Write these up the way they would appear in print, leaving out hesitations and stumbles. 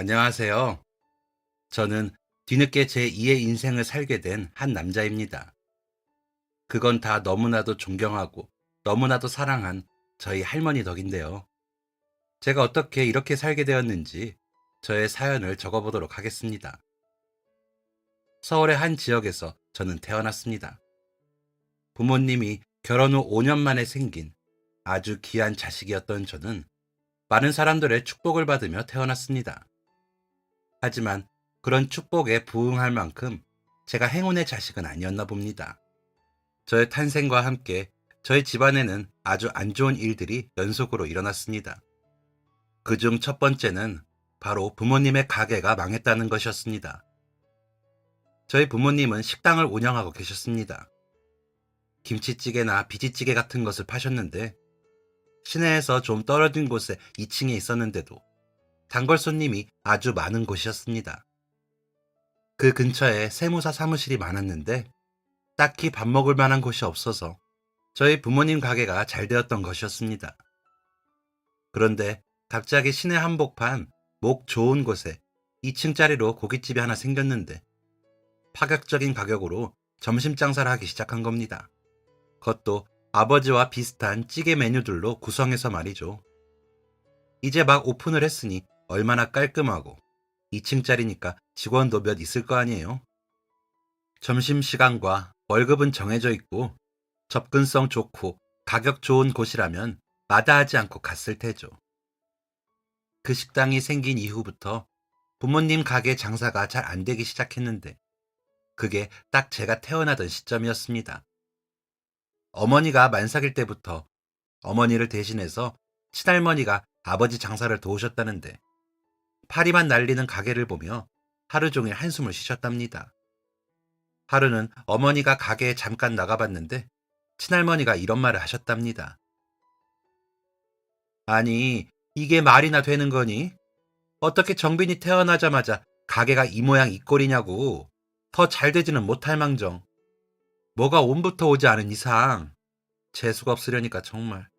안녕하세요. 저는 뒤늦게 제2의 인생을 살게 된 한 남자입니다. 그건 다 너무나도 존경하고 너무나도 사랑한 저희 할머니 덕인데요. 제가 어떻게 이렇게 살게 되었는지 저의 사연을 적어보도록 하겠습니다. 서울의 한 지역에서 저는 태어났습니다. 부모님이 결혼 후 5년 만에 생긴 아주 귀한 자식이었던 저는 많은 사람들의 축복을 받으며 태어났습니다. 하지만 그런 축복에 부응할 만큼 제가 행운의 자식은 아니었나 봅니다. 저의 탄생과 함께 저희 집안에는 아주 안 좋은 일들이 연속으로 일어났습니다. 그중 첫 번째는 바로 부모님의 가게가 망했다는 것이었습니다. 저희 부모님은 식당을 운영하고 계셨습니다. 김치찌개나 비지찌개 같은 것을 파셨는데 시내에서 좀 떨어진 곳에 2층에 있었는데도 단골 손님이 아주 많은 곳이었습니다. 그 근처에 세무사 사무실이 많았는데 딱히 밥 먹을 만한 곳이 없어서 저희 부모님 가게가 잘 되었던 것이었습니다. 그런데 갑자기 시내 한복판 목 좋은 곳에 2층짜리로 고깃집이 하나 생겼는데 파격적인 가격으로 점심 장사를 하기 시작한 겁니다. 그것도 아버지와 비슷한 찌개 메뉴들로 구성해서 말이죠. 이제 막 오픈을 했으니 얼마나 깔끔하고 2층짜리니까 직원도 몇 있을 거 아니에요. 점심시간과 월급은 정해져 있고 접근성 좋고 가격 좋은 곳이라면 마다하지 않고 갔을 테죠. 그 식당이 생긴 이후부터 부모님 가게 장사가 잘 안 되기 시작했는데 그게 딱 제가 태어나던 시점이었습니다. 어머니가 만삭일 때부터 어머니를 대신해서 친할머니가 아버지 장사를 도우셨다는데 파리만 날리는 가게를 보며 하루 종일 한숨을 쉬셨답니다. 하루는 어머니가 가게에 잠깐 나가봤는데 친할머니가 이런 말을 하셨답니다. 아니, 이게 말이나 되는 거니? 어떻게 정빈이 태어나자마자 가게가 이 모양 이 꼴이냐고. 더 잘 되지는 못할 망정. 뭐가 온부터 오지 않은 이상 재수가 없으려니까 정말.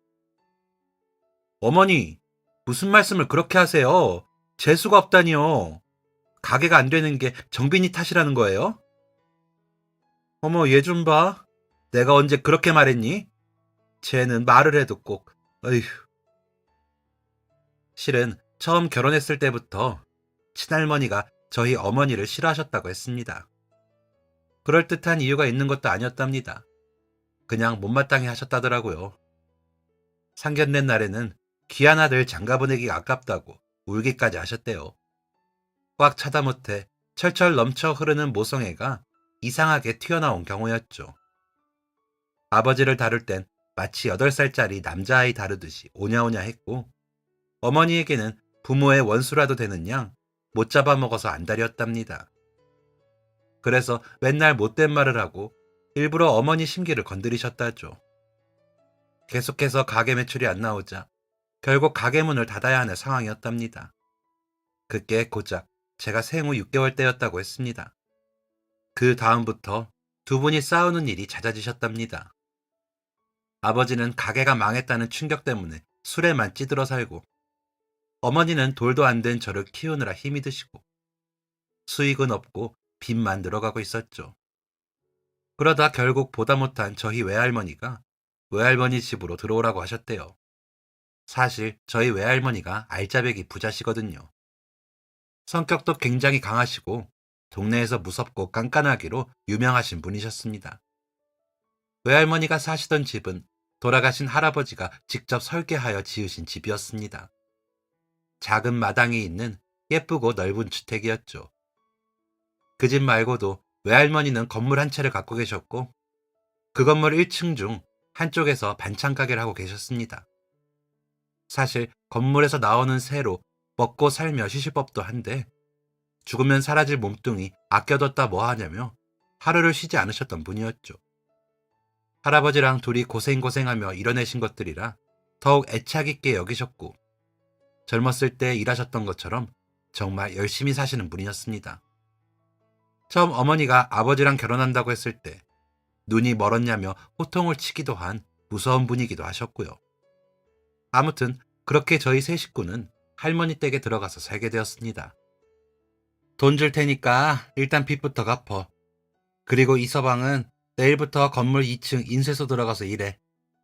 어머니, 무슨 말씀을 그렇게 하세요? 재수가 없다니요. 가게가 안 되는 게 정빈이 탓이라는 거예요? 어머, 얘 좀 봐. 내가 언제 그렇게 말했니? 쟤는 말을 해도 꼭, 어휴. 실은 처음 결혼했을 때부터 친할머니가 저희 어머니를 싫어하셨다고 했습니다. 그럴듯한 이유가 있는 것도 아니었답니다. 그냥 못마땅해 하셨다더라고요. 상견례 날에는 귀한 아들 장가보내기가 아깝다고 울기까지 하셨대요. 꽉 차다 못해 철철 넘쳐 흐르는 모성애가 이상하게 튀어나온 경우였죠. 아버지를 다룰 땐 마치 8살짜리 남자아이 다루듯이 오냐오냐 했고 어머니에게는 부모의 원수라도 되는 양 못 잡아먹어서 안달이었답니다. 그래서 맨날 못된 말을 하고 일부러 어머니 심기를 건드리셨다죠. 계속해서 가게 매출이 안 나오자 결국 가게 문을 닫아야 하는 상황이었답니다. 그게 고작 제가 생후 6개월 때였다고 했습니다. 그 다음부터 두 분이 싸우는 일이 잦아지셨답니다. 아버지는 가게가 망했다는 충격 때문에 술에만 찌들어 살고 어머니는 돌도 안 된 저를 키우느라 힘이 드시고 수익은 없고 빚만 늘어가고 있었죠. 그러다 결국 보다 못한 저희 외할머니가 외할머니 집으로 들어오라고 하셨대요. 사실 저희 외할머니가 알짜배기 부자시거든요. 성격도 굉장히 강하시고 동네에서 무섭고 깐깐하기로 유명하신 분이셨습니다. 외할머니가 사시던 집은 돌아가신 할아버지가 직접 설계하여 지으신 집이었습니다. 작은 마당이 있는 예쁘고 넓은 주택이었죠. 그 집 말고도 외할머니는 건물 한 채를 갖고 계셨고 그 건물 1층 중 한쪽에서 반찬 가게를 하고 계셨습니다. 사실 건물에서 나오는 새로 먹고 살며 쉬실 법도 한데 죽으면 사라질 몸뚱이 아껴뒀다 뭐 하냐며 하루를 쉬지 않으셨던 분이었죠. 할아버지랑 둘이 고생고생하며 이뤄내신 것들이라 더욱 애착 있게 여기셨고 젊었을 때 일하셨던 것처럼 정말 열심히 사시는 분이었습니다. 처음 어머니가 아버지랑 결혼한다고 했을 때 눈이 멀었냐며 호통을 치기도 한 무서운 분이기도 하셨고요. 아무튼 그렇게 저희 세 식구는 할머니 댁에 들어가서 살게 되었습니다. 돈 줄 테니까 일단 빚부터 갚어. 그리고 이 서방은 내일부터 건물 2층 인쇄소 들어가서 일해.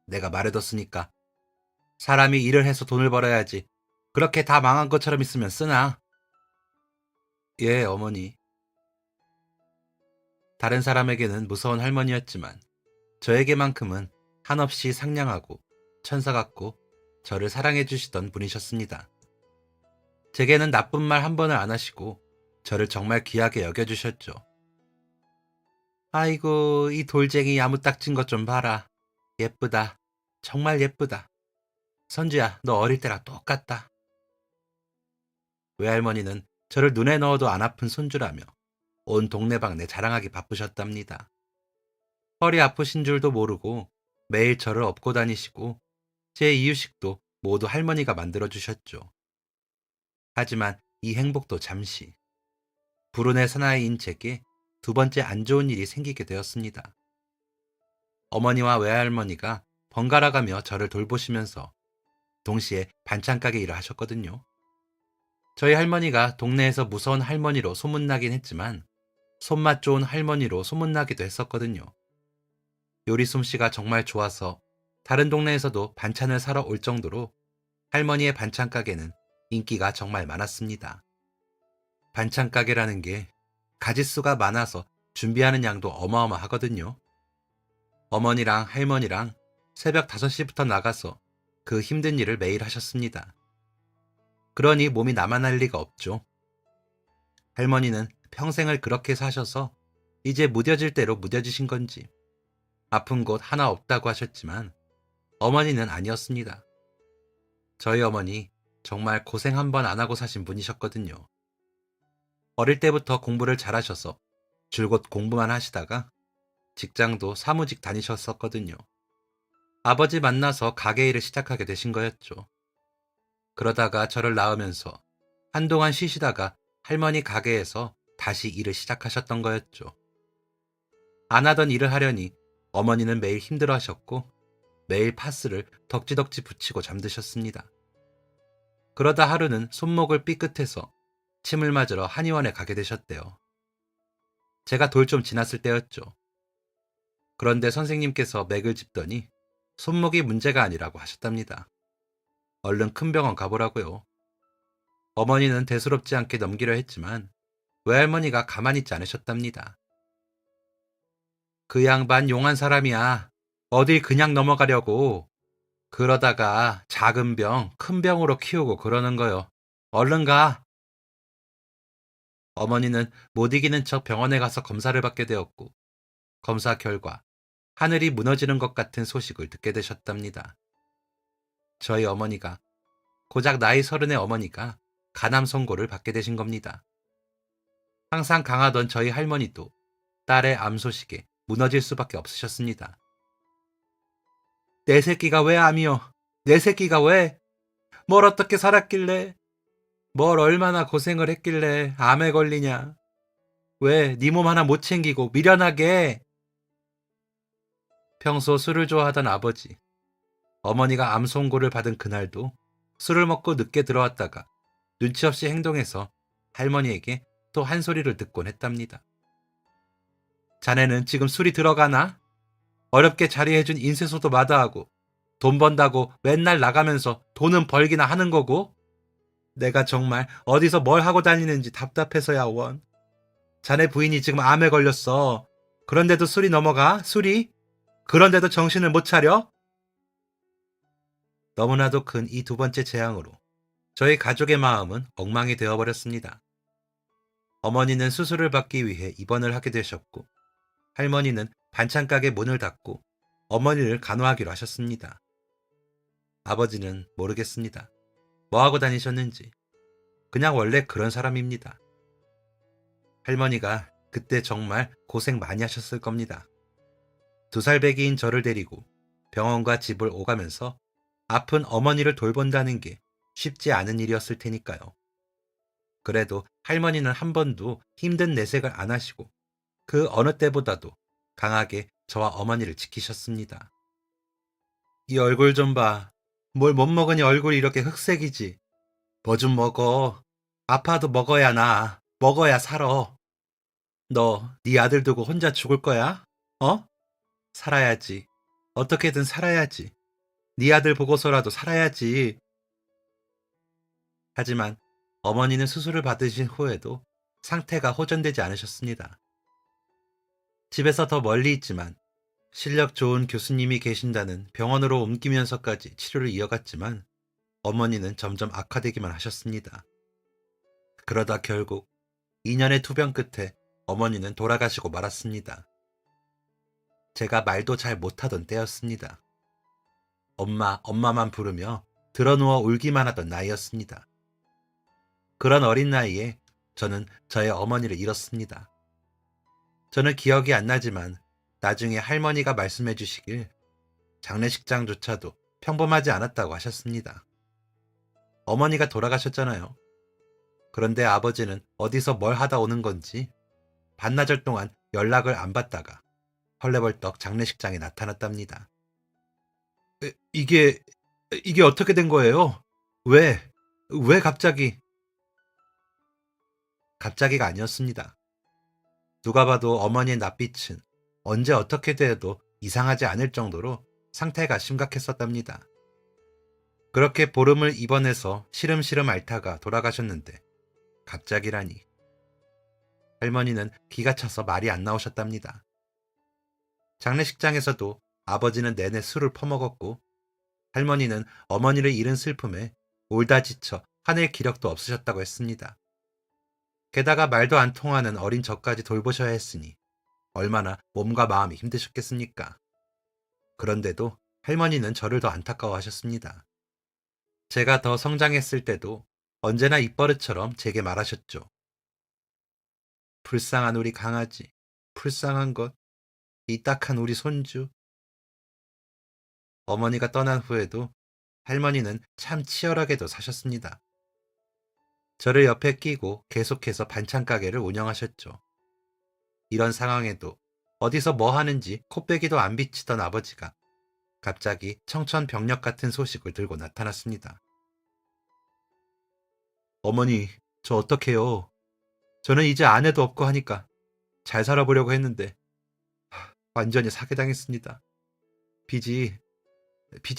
내가 말해뒀으니까. 사람이 일을 해서 돈을 벌어야지. 그렇게 다 망한 것처럼 있으면 쓰나? 예, 어머니. 다른 사람에게는 무서운 할머니였지만 저에게만큼은 한없이 상냥하고 천사 같고 저를 사랑해 주시던 분이셨습니다. 제게는 나쁜 말 한 번을 안 하시고 저를 정말 귀하게 여겨주셨죠. 아이고, 이 돌쟁이 야무딱진 것 좀 봐라. 예쁘다. 정말 예쁘다. 선주야, 너 어릴 때랑 똑같다. 외할머니는 저를 눈에 넣어도 안 아픈 손주라며 온 동네방네 자랑하기 바쁘셨답니다. 허리 아프신 줄도 모르고 매일 저를 업고 다니시고 제 이유식도 모두 할머니가 만들어주셨죠. 하지만 이 행복도 잠시. 불운의 사나이인 제게 두 번째 안 좋은 일이 생기게 되었습니다. 어머니와 외할머니가 번갈아가며 저를 돌보시면서 동시에 반찬가게 일을 하셨거든요. 저희 할머니가 동네에서 무서운 할머니로 소문나긴 했지만 손맛 좋은 할머니로 소문나기도 했었거든요. 요리 솜씨가 정말 좋아서 다른 동네에서도 반찬을 사러 올 정도로 할머니의 반찬가게는 인기가 정말 많았습니다. 반찬가게라는 게 가짓수가 많아서 준비하는 양도 어마어마하거든요. 어머니랑 할머니랑 새벽 5시부터 나가서 그 힘든 일을 매일 하셨습니다. 그러니 몸이 나만할 리가 없죠. 할머니는 평생을 그렇게 사셔서 이제 무뎌질 대로 무뎌지신 건지 아픈 곳 하나 없다고 하셨지만 어머니는 아니었습니다. 저희 어머니 정말 고생 한 번 안 하고 사신 분이셨거든요. 어릴 때부터 공부를 잘하셔서 줄곧 공부만 하시다가 직장도 사무직 다니셨었거든요. 아버지 만나서 가게 일을 시작하게 되신 거였죠. 그러다가 저를 낳으면서 한동안 쉬시다가 할머니 가게에서 다시 일을 시작하셨던 거였죠. 안 하던 일을 하려니 어머니는 매일 힘들어 하셨고 매일 파스를 덕지덕지 붙이고 잠드셨습니다. 그러다 하루는 손목을 삐끗해서 침을 맞으러 한의원에 가게 되셨대요. 제가 돌 좀 지났을 때였죠. 그런데 선생님께서 맥을 짚더니 손목이 문제가 아니라고 하셨답니다. 얼른 큰 병원 가보라고요. 어머니는 대수롭지 않게 넘기려 했지만 외할머니가 가만히 있지 않으셨답니다. 그 양반 용한 사람이야. 어딜 그냥 넘어가려고. 그러다가 작은 병, 큰 병으로 키우고 그러는 거요. 얼른 가. 어머니는 못 이기는 척 병원에 가서 검사를 받게 되었고 검사 결과 하늘이 무너지는 것 같은 소식을 듣게 되셨답니다. 저희 어머니가 고작 나이 30의 어머니가 간암 선고를 받게 되신 겁니다. 항상 강하던 저희 할머니도 딸의 암 소식에 무너질 수밖에 없으셨습니다. 내 새끼가 왜 암이요? 내 새끼가 왜? 뭘 어떻게 살았길래? 뭘 얼마나 고생을 했길래 암에 걸리냐? 왜 네 몸 하나 못 챙기고 미련하게? 평소 술을 좋아하던 아버지, 어머니가 암 선고를 받은 그날도 술을 먹고 늦게 들어왔다가 눈치 없이 행동해서 할머니에게 또 한 소리를 듣곤 했답니다. 자네는 지금 술이 들어가나? 어렵게 자리해준 인쇄소도 마다하고 돈 번다고 맨날 나가면서 돈은 벌기나 하는 거고 내가 정말 어디서 뭘 하고 다니는지 답답해서야 원. 자네 부인이 지금 암에 걸렸어. 그런데도 술이 넘어가? 술이? 그런데도 정신을 못 차려? 너무나도 큰 이 두 번째 재앙으로 저희 가족의 마음은 엉망이 되어버렸습니다. 어머니는 수술을 받기 위해 입원을 하게 되셨고 할머니는 반찬가게 문을 닫고 어머니를 간호하기로 하셨습니다. 아버지는 모르겠습니다. 뭐하고 다니셨는지. 그냥 원래 그런 사람입니다. 할머니가 그때 정말 고생 많이 하셨을 겁니다. 2살배기인 저를 데리고 병원과 집을 오가면서 아픈 어머니를 돌본다는 게 쉽지 않은 일이었을 테니까요. 그래도 할머니는 한 번도 힘든 내색을 안 하시고 그 어느 때보다도 강하게 저와 어머니를 지키셨습니다. 이 얼굴 좀 봐. 뭘 못 먹으니 얼굴이 이렇게 흑색이지. 뭐 좀 먹어. 아파도 먹어야 나. 먹어야 살아. 너 네 아들 두고 혼자 죽을 거야? 어? 살아야지. 어떻게든 살아야지. 네 아들 보고서라도 살아야지. 하지만 어머니는 수술을 받으신 후에도 상태가 호전되지 않으셨습니다. 집에서 더 멀리 있지만 실력 좋은 교수님이 계신다는 병원으로 옮기면서까지 치료를 이어갔지만 어머니는 점점 악화되기만 하셨습니다. 그러다 결국 2년의 투병 끝에 어머니는 돌아가시고 말았습니다. 제가 말도 잘 못하던 때였습니다. 엄마, 엄마만 부르며 드러누워 울기만 하던 나이였습니다. 그런 어린 나이에 저는 저의 어머니를 잃었습니다. 저는 기억이 안 나지만 나중에 할머니가 말씀해 주시길 장례식장조차도 평범하지 않았다고 하셨습니다. 어머니가 돌아가셨잖아요. 그런데 아버지는 어디서 뭘 하다 오는 건지 반나절 동안 연락을 안 받다가 헐레벌떡 장례식장에 나타났답니다. 이게 어떻게 된 거예요? 왜? 왜 갑자기? 갑자기가 아니었습니다. 누가 봐도 어머니의 낯빛은 언제 어떻게 돼도 이상하지 않을 정도로 상태가 심각했었답니다. 그렇게 보름을 입원해서 시름시름 앓다가 돌아가셨는데 갑자기라니. 할머니는 기가 차서 말이 안 나오셨답니다. 장례식장에서도 아버지는 내내 술을 퍼먹었고 할머니는 어머니를 잃은 슬픔에 울다 지쳐 화낼 기력도 없으셨다고 했습니다. 게다가 말도 안 통하는 어린 저까지 돌보셔야 했으니 얼마나 몸과 마음이 힘드셨겠습니까? 그런데도 할머니는 저를 더 안타까워하셨습니다. 제가 더 성장했을 때도 언제나 입버릇처럼 제게 말하셨죠. 불쌍한 우리 강아지, 불쌍한 것, 이 딱한 우리 손주. 어머니가 떠난 후에도 할머니는 참 치열하게도 사셨습니다. 저를 옆에 끼고 계속해서 반찬 가게를 운영하셨죠. 이런 상황에도 어디서 뭐 하는지 코빼기도 안 비치던 아버지가 갑자기 청천벽력 같은 소식을 들고 나타났습니다. 어머니, 저 어떡해요? 저는 이제 아내도 없고 하니까 잘 살아보려고 했는데 완전히 사기당했습니다. 빚이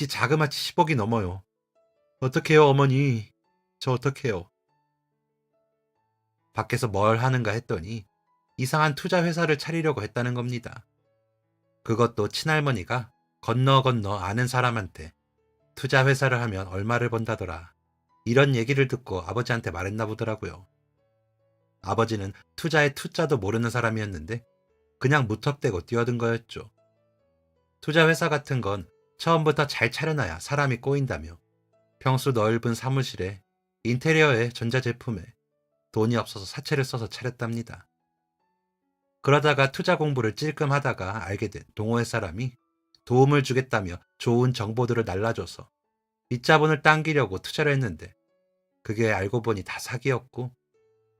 자그마치 10억이 넘어요. 어떡해요, 어머니? 저 어떡해요? 밖에서 뭘 하는가 했더니 이상한 투자 회사를 차리려고 했다는 겁니다. 그것도 친할머니가 건너 아는 사람한테 투자 회사를 하면 얼마를 번다더라. 이런 얘기를 듣고 아버지한테 말했나 보더라고요. 아버지는 투자의 투자도 모르는 사람이었는데 그냥 무턱대고 뛰어든 거였죠. 투자 회사 같은 건 처음부터 잘 차려놔야 사람이 꼬인다며 평수 넓은 사무실에 인테리어에 전자제품에 돈이 없어서 사채를 써서 차렸답니다. 그러다가 투자 공부를 찔끔 하다가 알게 된 동호회 사람이 도움을 주겠다며 좋은 정보들을 날라줘서 윗자본을 당기려고 투자를 했는데 그게 알고 보니 다 사기였고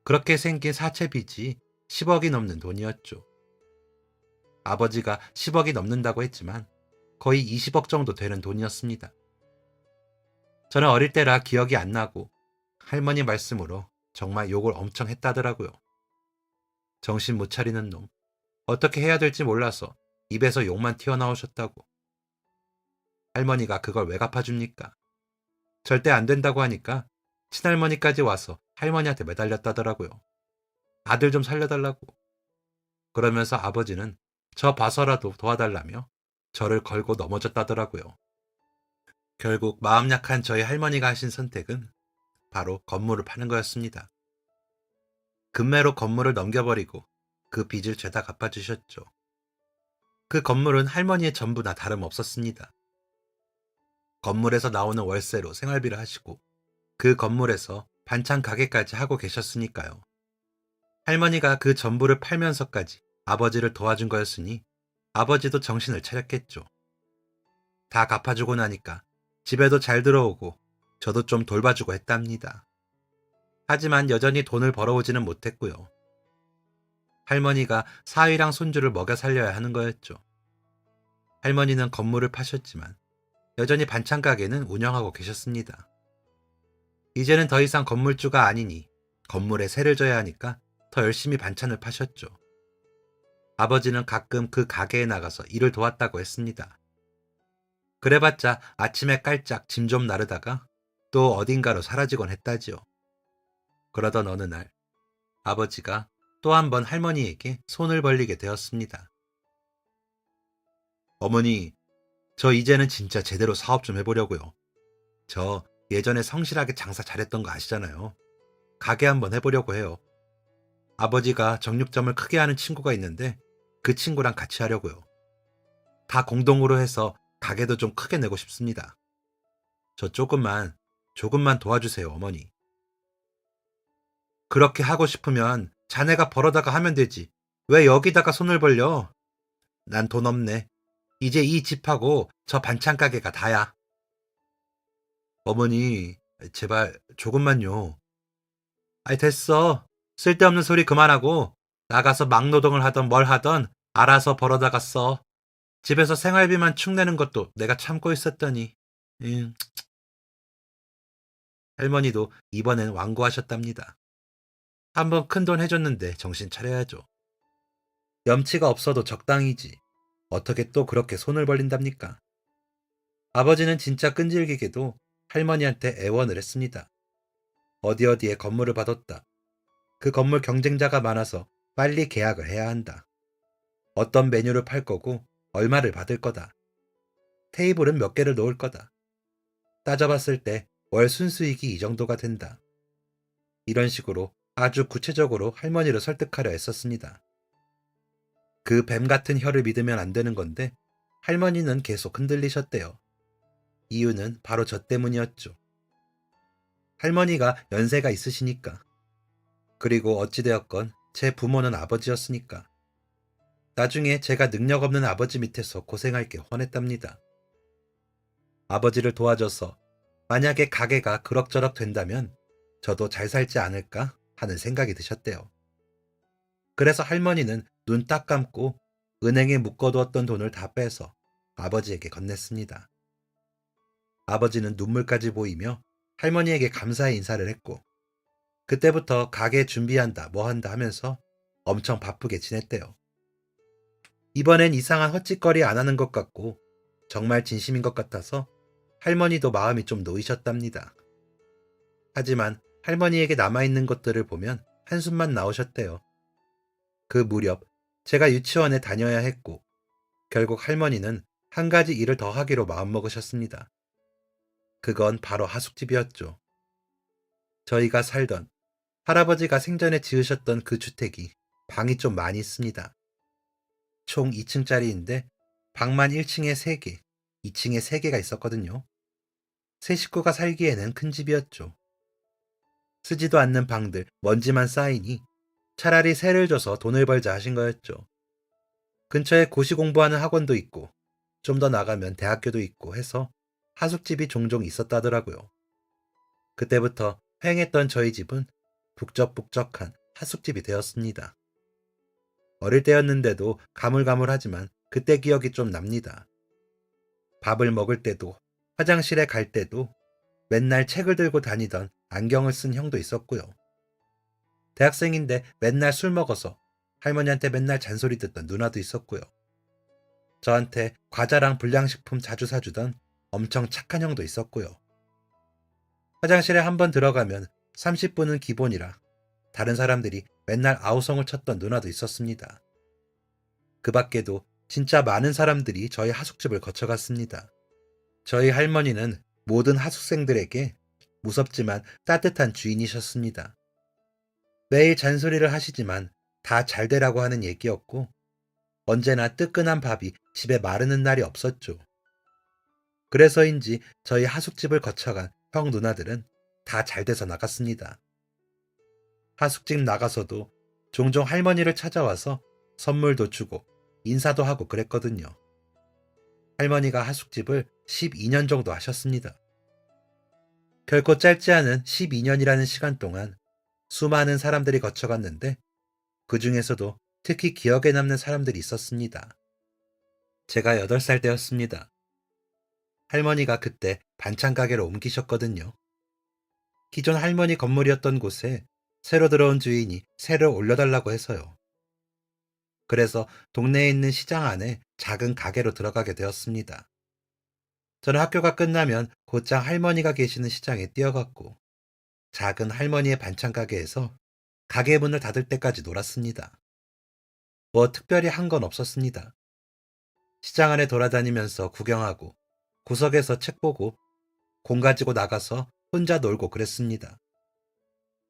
그렇게 생긴 사채 빚이 10억이 넘는 돈이었죠. 아버지가 10억이 넘는다고 했지만 거의 20억 정도 되는 돈이었습니다. 저는 어릴 때라 기억이 안 나고 할머니 말씀으로 정말 욕을 엄청 했다더라고요. 정신 못 차리는 놈. 어떻게 해야 될지 몰라서 입에서 욕만 튀어나오셨다고. 할머니가 그걸 왜 갚아줍니까? 절대 안 된다고 하니까 친할머니까지 와서 할머니한테 매달렸다더라고요. 아들 좀 살려달라고. 그러면서 아버지는 저 봐서라도 도와달라며 저를 걸고 넘어졌다더라고요. 결국 마음 약한 저희 할머니가 하신 선택은 바로 건물을 파는 거였습니다. 금매로 건물을 넘겨버리고 그 빚을 죄다 갚아주셨죠. 그 건물은 할머니의 전부나 다름없었습니다. 건물에서 나오는 월세로 생활비를 하시고 그 건물에서 반찬 가게까지 하고 계셨으니까요. 할머니가 그 전부를 팔면서까지 아버지를 도와준 거였으니 아버지도 정신을 차렸겠죠. 다 갚아주고 나니까 집에도 잘 들어오고 저도 좀 돌봐주고 했답니다. 하지만 여전히 돈을 벌어오지는 못했고요. 할머니가 사위랑 손주를 먹여 살려야 하는 거였죠. 할머니는 건물을 파셨지만 여전히 반찬 가게는 운영하고 계셨습니다. 이제는 더 이상 건물주가 아니니 건물에 세를 져야 하니까 더 열심히 반찬을 파셨죠. 아버지는 가끔 그 가게에 나가서 일을 도왔다고 했습니다. 그래봤자 아침에 깔짝 짐 좀 나르다가 또 어딘가로 사라지곤 했다지요. 그러던 어느 날 아버지가 또 한 번 할머니에게 손을 벌리게 되었습니다. 어머니, 저 이제는 진짜 제대로 사업 좀 해보려고요. 저 예전에 성실하게 장사 잘했던 거 아시잖아요. 가게 한번 해보려고 해요. 아버지가 정육점을 크게 하는 친구가 있는데 그 친구랑 같이 하려고요. 다 공동으로 해서 가게도 좀 크게 내고 싶습니다. 저 조금만 도와주세요, 어머니. 그렇게 하고 싶으면 자네가 벌어다가 하면 되지. 왜 여기다가 손을 벌려? 난 돈 없네. 이제 이 집하고 저 반찬 가게가 다야. 어머니, 제발 조금만요. 아이, 됐어. 쓸데없는 소리 그만하고 나가서 막노동을 하던 뭘 하던 알아서 벌어다가 써. 집에서 생활비만 축 내는 것도 내가 참고 있었더니. 음, 할머니도 이번엔 완고하셨답니다. 한번 큰돈 해줬는데 정신 차려야죠. 염치가 없어도 적당히지. 어떻게 또 그렇게 손을 벌린답니까? 아버지는 진짜 끈질기게도 할머니한테 애원을 했습니다. 어디 어디에 건물을 받았다. 그 건물 경쟁자가 많아서 빨리 계약을 해야 한다. 어떤 메뉴를 팔 거고 얼마를 받을 거다. 테이블은 몇 개를 놓을 거다. 따져봤을 때 월 순수익이 이 정도가 된다. 이런 식으로 아주 구체적으로 할머니를 설득하려 했었습니다. 그 뱀 같은 혀를 믿으면 안 되는 건데 할머니는 계속 흔들리셨대요. 이유는 바로 저 때문이었죠. 할머니가 연세가 있으시니까. 그리고 어찌되었건 제 부모는 아버지였으니까. 나중에 제가 능력 없는 아버지 밑에서 고생할 게 훤했답니다. 아버지를 도와줘서 만약에 가게가 그럭저럭 된다면 저도 잘 살지 않을까 하는 생각이 드셨대요. 그래서 할머니는 눈 딱 감고 은행에 묶어두었던 돈을 다 빼서 아버지에게 건넸습니다. 아버지는 눈물까지 보이며 할머니에게 감사의 인사를 했고 그때부터 가게 준비한다 뭐 한다 하면서 엄청 바쁘게 지냈대요. 이번엔 이상한 헛짓거리 안 하는 것 같고 정말 진심인 것 같아서 할머니도 마음이 좀 놓이셨답니다. 하지만 할머니에게 남아있는 것들을 보면 한숨만 나오셨대요. 그 무렵 제가 유치원에 다녀야 했고 결국 할머니는 한 가지 일을 더 하기로 마음먹으셨습니다. 그건 바로 하숙집이었죠. 저희가 살던 할아버지가 생전에 지으셨던 그 주택이 방이 좀 많이 있습니다. 총 2층짜리인데 방만 1층에 3개, 2층에 3개가 있었거든요. 세 식구가 살기에는 큰 집이었죠. 쓰지도 않는 방들, 먼지만 쌓이니 차라리 세를 줘서 돈을 벌자 하신 거였죠. 근처에 고시 공부하는 학원도 있고 좀 더 나가면 대학교도 있고 해서 하숙집이 종종 있었다더라고요. 그때부터 휑했던 저희 집은 북적북적한 하숙집이 되었습니다. 어릴 때였는데도 가물가물하지만 그때 기억이 좀 납니다. 밥을 먹을 때도 화장실에 갈 때도 맨날 책을 들고 다니던 안경을 쓴 형도 있었고요. 대학생인데 맨날 술 먹어서 할머니한테 맨날 잔소리 듣던 누나도 있었고요. 저한테 과자랑 불량식품 자주 사주던 엄청 착한 형도 있었고요. 화장실에 한번 들어가면 30분은 기본이라 다른 사람들이 맨날 아우성을 쳤던 누나도 있었습니다. 그 밖에도 진짜 많은 사람들이 저희 하숙집을 거쳐갔습니다. 저희 할머니는 모든 하숙생들에게 무섭지만 따뜻한 주인이셨습니다. 매일 잔소리를 하시지만 다 잘 되라고 하는 얘기였고 언제나 뜨끈한 밥이 집에 마르는 날이 없었죠. 그래서인지 저희 하숙집을 거쳐간 형 누나들은 다 잘 돼서 나갔습니다. 하숙집 나가서도 종종 할머니를 찾아와서 선물도 주고 인사도 하고 그랬거든요. 할머니가 하숙집을 12년 정도 하셨습니다. 결코 짧지 않은 12년이라는 시간 동안 수많은 사람들이 거쳐갔는데 그 중에서도 특히 기억에 남는 사람들이 있었습니다. 제가 8살 때였습니다. 할머니가 그때 반찬 가게로 옮기셨거든요. 기존 할머니 건물이었던 곳에 새로 들어온 주인이 세를 올려달라고 해서요. 그래서 동네에 있는 시장 안에 작은 가게로 들어가게 되었습니다. 저는 학교가 끝나면 곧장 할머니가 계시는 시장에 뛰어갔고 작은 할머니의 반찬 가게에서 가게 문을 닫을 때까지 놀았습니다. 뭐 특별히 한 건 없었습니다. 시장 안에 돌아다니면서 구경하고 구석에서 책 보고 공 가지고 나가서 혼자 놀고 그랬습니다.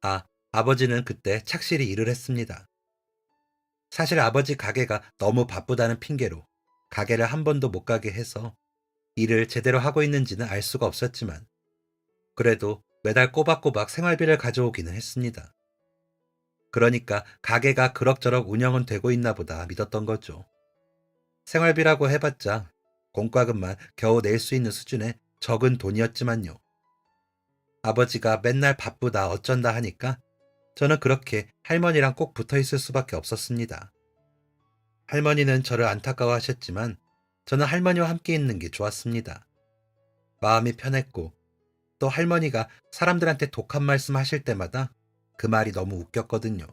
아, 아버지는 그때 착실히 일을 했습니다. 사실 아버지 가게가 너무 바쁘다는 핑계로 가게를 한 번도 못 가게 해서 일을 제대로 하고 있는지는 알 수가 없었지만 그래도 매달 꼬박꼬박 생활비를 가져오기는 했습니다. 그러니까 가게가 그럭저럭 운영은 되고 있나 보다 믿었던 거죠. 생활비라고 해봤자 공과금만 겨우 낼 수 있는 수준의 적은 돈이었지만요. 아버지가 맨날 바쁘다 어쩐다 하니까 저는 그렇게 할머니랑 꼭 붙어 있을 수밖에 없었습니다. 할머니는 저를 안타까워하셨지만 저는 할머니와 함께 있는 게 좋았습니다. 마음이 편했고 또 할머니가 사람들한테 독한 말씀 하실 때마다 그 말이 너무 웃겼거든요.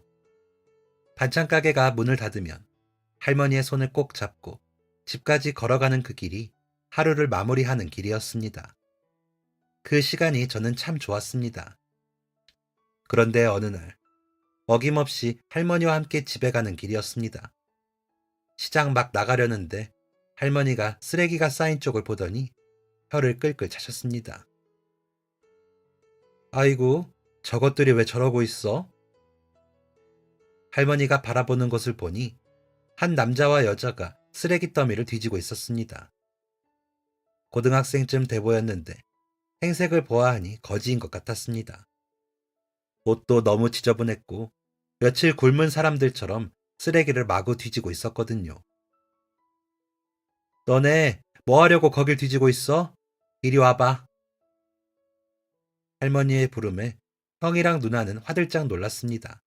반찬 가게가 문을 닫으면 할머니의 손을 꼭 잡고 집까지 걸어가는 그 길이 하루를 마무리하는 길이었습니다. 그 시간이 저는 참 좋았습니다. 그런데 어느 날 어김없이 할머니와 함께 집에 가는 길이었습니다. 시장 막 나가려는데 할머니가 쓰레기가 쌓인 쪽을 보더니 혀를 끌끌 차셨습니다. 아이고, 저것들이 왜 저러고 있어? 할머니가 바라보는 것을 보니 한 남자와 여자가 쓰레기 더미를 뒤지고 있었습니다. 고등학생쯤 돼 보였는데 행색을 보아하니 거지인 것 같았습니다. 옷도 너무 지저분했고 며칠 굶은 사람들처럼 쓰레기를 마구 뒤지고 있었거든요. 너네 뭐 하려고 거길 뒤지고 있어? 이리 와봐. 할머니의 부름에 형이랑 누나는 화들짝 놀랐습니다.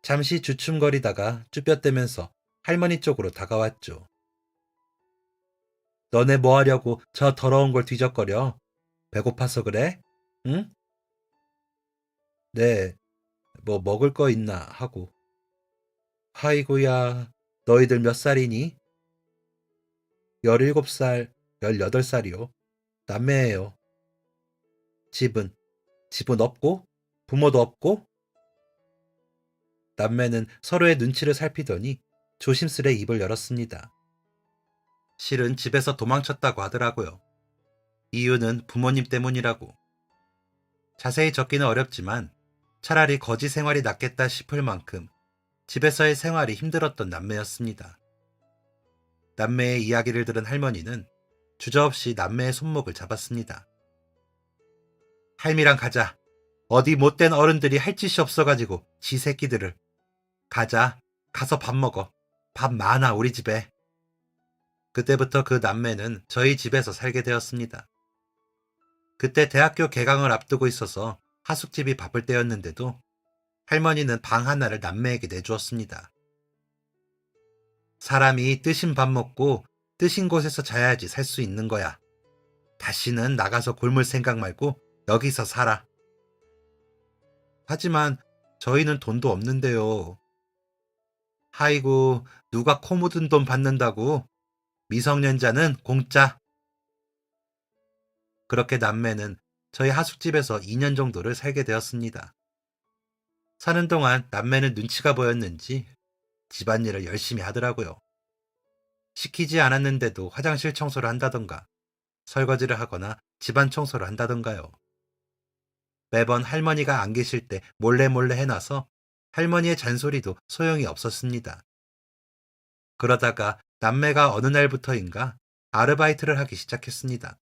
잠시 주춤거리다가 쭈뼛대면서 할머니 쪽으로 다가왔죠. 너네 뭐 하려고 저 더러운 걸 뒤적거려? 배고파서 그래? 응? 네, 뭐 먹을 거 있나 하고. 아이고야, 너희들 몇 살이니? 17살, 18살이요. 남매예요. 집은? 집은 없고? 부모도 없고? 남매는 서로의 눈치를 살피더니 조심스레 입을 열었습니다. 실은 집에서 도망쳤다고 하더라고요. 이유는 부모님 때문이라고. 자세히 적기는 어렵지만 차라리 거지 생활이 낫겠다 싶을 만큼 집에서의 생활이 힘들었던 남매였습니다. 남매의 이야기를 들은 할머니는 주저없이 남매의 손목을 잡았습니다. 할미랑 가자. 어디 못된 어른들이 할 짓이 없어가지고 지 새끼들을. 가자. 가서 밥 먹어. 밥 많아 우리 집에. 그때부터 그 남매는 저희 집에서 살게 되었습니다. 그때 대학교 개강을 앞두고 있어서 하숙집이 바쁠 때였는데도 할머니는 방 하나를 남매에게 내주었습니다. 사람이 뜨신 밥 먹고 뜨신 곳에서 자야지 살 수 있는 거야. 다시는 나가서 굶을 생각 말고 여기서 살아. 하지만 저희는 돈도 없는데요. 아이고, 누가 코 묻은 돈 받는다고? 미성년자는 공짜. 그렇게 남매는 저희 하숙집에서 2년 정도를 살게 되었습니다. 사는 동안 남매는 눈치가 보였는지 집안일을 열심히 하더라고요. 시키지 않았는데도 화장실 청소를 한다던가 설거지를 하거나 집안 청소를 한다던가요. 매번 할머니가 안 계실 때 몰래 해놔서 할머니의 잔소리도 소용이 없었습니다. 그러다가 남매가 어느 날부터인가 아르바이트를 하기 시작했습니다.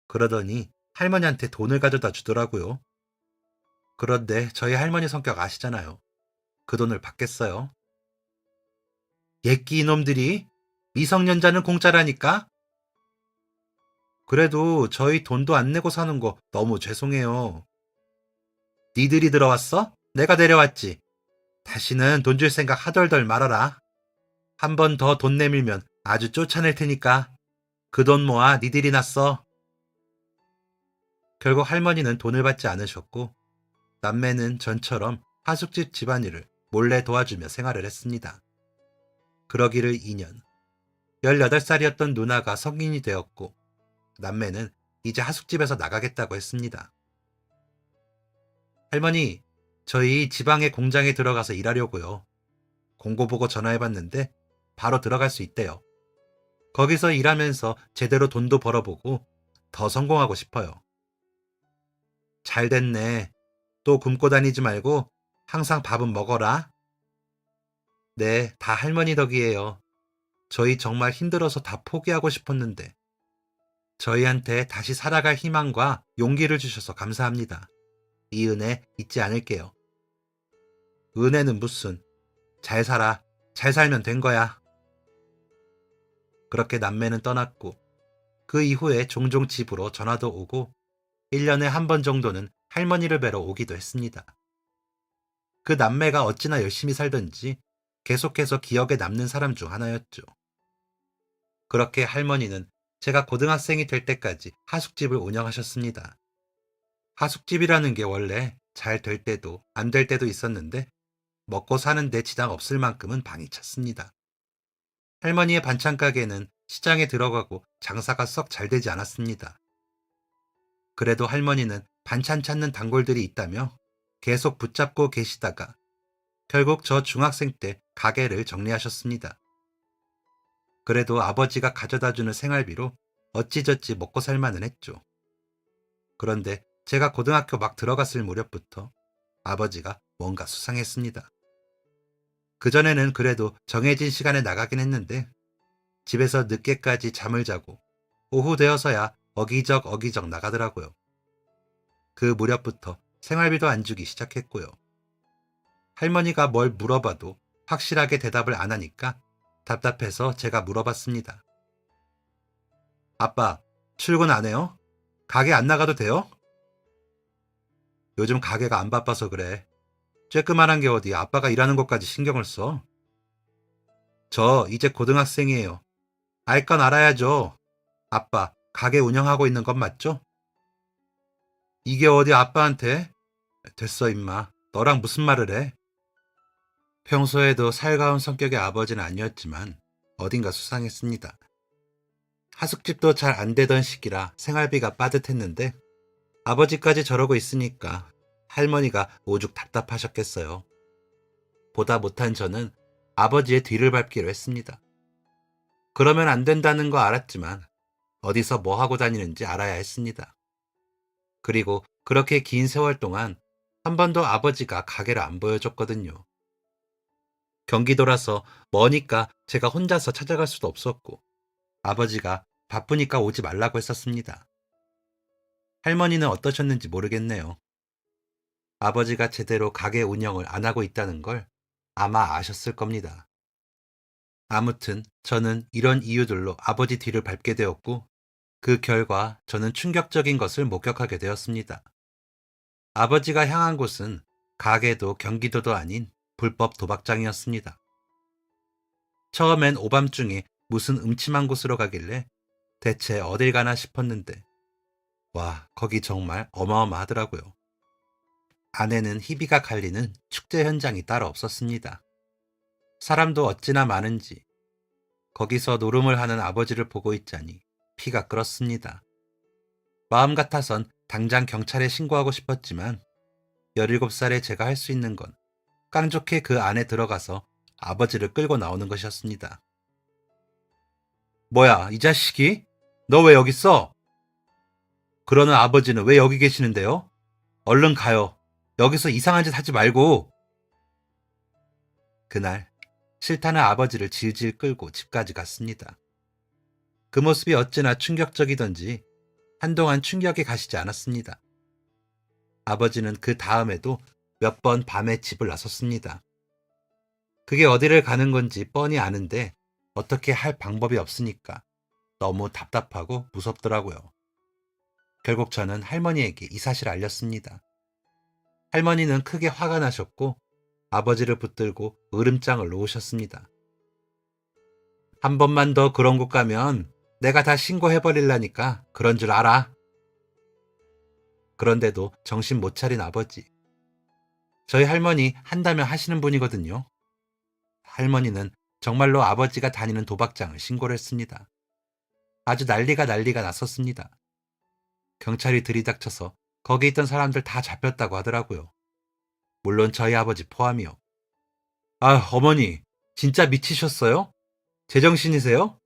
그러더니 할머니한테 돈을 가져다 주더라고요. 그런데 저희 할머니 성격 아시잖아요. 그 돈을 받겠어요? 예끼 이놈들이 미성년자는 공짜라니까? 그래도 저희 돈도 안 내고 사는 거 너무 죄송해요. 니들이 들어왔어? 내가 데려왔지. 다시는 돈 줄 생각 하덜덜 말아라. 한 번 더 돈 내밀면 아주 쫓아낼 테니까. 그 돈 모아 니들이나 써. 결국 할머니는 돈을 받지 않으셨고 남매는 전처럼 하숙집 집안일을 몰래 도와주며 생활을 했습니다. 그러기를 2년. 18살이었던 누나가 성인이 되었고 남매는 이제 하숙집에서 나가겠다고 했습니다. 할머니, 저희 지방의 공장에 들어가서 일하려고요. 공고 보고 전화해봤는데 바로 들어갈 수 있대요. 거기서 일하면서 제대로 돈도 벌어보고 더 성공하고 싶어요. 잘 됐네. 또 굶고 다니지 말고 항상 밥은 먹어라. 네, 다 할머니 덕이에요. 저희 정말 힘들어서 다 포기하고 싶었는데 저희한테 다시 살아갈 희망과 용기를 주셔서 감사합니다. 이 은혜 잊지 않을게요. 은혜는 무슨. 잘 살아. 잘 살면 된 거야. 그렇게 남매는 떠났고 그 이후에 종종 집으로 전화도 오고 1년에 한 번 정도는 할머니를 뵈러 오기도 했습니다. 그 남매가 어찌나 열심히 살던지 계속해서 기억에 남는 사람 중 하나였죠. 그렇게 할머니는 제가 고등학생이 될 때까지 하숙집을 운영하셨습니다. 하숙집이라는 게 원래 잘 될 때도 안 될 때도 있었는데 먹고 사는데 지장 없을 만큼은 방이 찼습니다. 할머니의 반찬 가게는 시장에 들어가고 장사가 썩 잘 되지 않았습니다. 그래도 할머니는 반찬 찾는 단골들이 있다며 계속 붙잡고 계시다가 결국 저 중학생 때 가게를 정리하셨습니다. 그래도 아버지가 가져다주는 생활비로 어찌저찌 먹고 살만은 했죠. 그런데 제가 고등학교 막 들어갔을 무렵부터 아버지가 뭔가 수상했습니다. 그전에는 그래도 정해진 시간에 나가긴 했는데 집에서 늦게까지 잠을 자고 오후 되어서야 어기적 나가더라고요. 그 무렵부터 생활비도 안 주기 시작했고요. 할머니가 뭘 물어봐도 확실하게 대답을 안 하니까 답답해서 제가 물어봤습니다. 아빠, 출근 안 해요? 가게 안 나가도 돼요? 요즘 가게가 안 바빠서 그래. 쬐끄만한 게 어디 아빠가 일하는 것까지 신경을 써? 저 이제 고등학생이에요. 알 건 알아야죠. 아빠, 가게 운영하고 있는 건 맞죠? 이게 어디 아빠한테? 됐어, 임마. 너랑 무슨 말을 해? 평소에도 살가운 성격의 아버지는 아니었지만 어딘가 수상했습니다. 하숙집도 잘 안 되던 시기라 생활비가 빠듯했는데 아버지까지 저러고 있으니까 할머니가 오죽 답답하셨겠어요. 보다 못한 저는 아버지의 뒤를 밟기로 했습니다. 그러면 안 된다는 거 알았지만 어디서 뭐 하고 다니는지 알아야 했습니다. 그리고 그렇게 긴 세월 동안 한 번도 아버지가 가게를 안 보여줬거든요. 경기도라서 머니까 제가 혼자서 찾아갈 수도 없었고 아버지가 바쁘니까 오지 말라고 했었습니다. 할머니는 어떠셨는지 모르겠네요. 아버지가 제대로 가게 운영을 안 하고 있다는 걸 아마 아셨을 겁니다. 아무튼 저는 이런 이유들로 아버지 뒤를 밟게 되었고 그 결과 저는 충격적인 것을 목격하게 되었습니다. 아버지가 향한 곳은 가게도 경기도도 아닌 불법 도박장이었습니다. 처음엔 오밤중에 무슨 음침한 곳으로 가길래 대체 어딜 가나 싶었는데 와, 거기 정말 어마어마하더라고요. 안에는 희비가 갈리는 축제 현장이 따로 없었습니다. 사람도 어찌나 많은지 거기서 노름을 하는 아버지를 보고 있자니 피가 끓었습니다. 마음 같아선 당장 경찰에 신고하고 싶었지만 17살의 제가 할 수 있는 건 깡좋게 그 안에 들어가서 아버지를 끌고 나오는 것이었습니다. 뭐야, 이 자식이? 너 왜 여기 있어? 그러는 아버지는 왜 여기 계시는데요? 얼른 가요. 여기서 이상한 짓 하지 말고. 그날 싫다는 아버지를 질질 끌고 집까지 갔습니다. 그 모습이 어찌나 충격적이던지 한동안 충격에 가시지 않았습니다. 아버지는 그 다음에도 몇 번 밤에 집을 나섰습니다. 그게 어디를 가는 건지 뻔히 아는데 어떻게 할 방법이 없으니까 너무 답답하고 무섭더라고요. 결국 저는 할머니에게 이 사실을 알렸습니다. 할머니는 크게 화가 나셨고 아버지를 붙들고 으름장을 놓으셨습니다. 한 번만 더 그런 곳 가면 내가 다 신고해버릴라니까 그런 줄 알아. 그런데도 정신 못 차린 아버지. 저희 할머니 한다면 하시는 분이거든요. 할머니는 정말로 아버지가 다니는 도박장을 신고를 했습니다. 아주 난리가 났었습니다. 경찰이 들이닥쳐서 거기 있던 사람들 다 잡혔다고 하더라고요. 물론 저희 아버지 포함이요. 아, 어머니, 진짜 미치셨어요? 제정신이세요?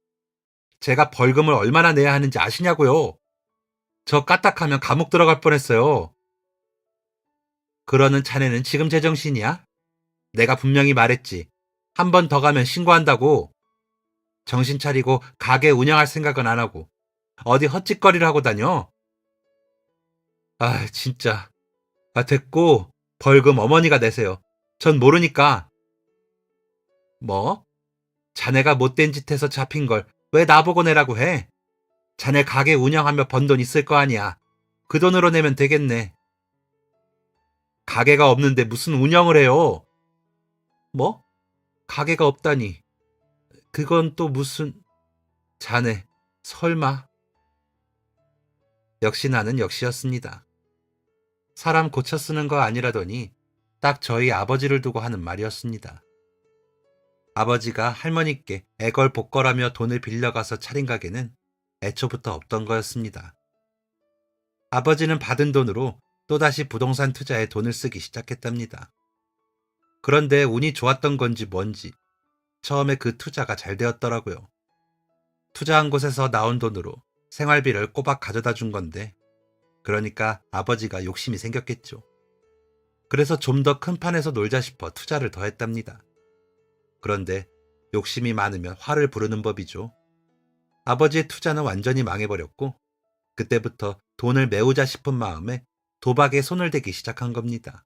제가 벌금을 얼마나 내야 하는지 아시냐고요? 저 까딱하면 감옥 들어갈 뻔했어요. 그러는 자네는 지금 제정신이야? 내가 분명히 말했지. 한 번 더 가면 신고한다고. 정신 차리고 가게 운영할 생각은 안 하고 어디 헛짓거리를 하고 다녀? 아, 진짜. 아, 됐고 벌금 어머니가 내세요. 전 모르니까. 뭐? 자네가 못된 짓 해서 잡힌 걸 왜 나보고 내라고 해? 자네 가게 운영하며 번 돈 있을 거 아니야. 그 돈으로 내면 되겠네. 가게가 없는데 무슨 운영을 해요? 뭐? 가게가 없다니. 그건 또 무슨... 자네, 설마... 역시 나는 역시였습니다. 사람 고쳐 쓰는 거 아니라더니 딱 저희 아버지를 두고 하는 말이었습니다. 아버지가 할머니께 애걸복걸하며 돈을 빌려가서 차린 가게는 애초부터 없던 거였습니다. 아버지는 받은 돈으로 또다시 부동산 투자에 돈을 쓰기 시작했답니다. 그런데 운이 좋았던 건지 뭔지 처음에 그 투자가 잘 되었더라고요. 투자한 곳에서 나온 돈으로 생활비를 꼬박 가져다 준 건데, 그러니까 아버지가 욕심이 생겼겠죠. 그래서 좀 더 큰 판에서 놀자 싶어 투자를 더 했답니다. 그런데 욕심이 많으면 화를 부르는 법이죠. 아버지의 투자는 완전히 망해버렸고, 그때부터 돈을 메우자 싶은 마음에 도박에 손을 대기 시작한 겁니다.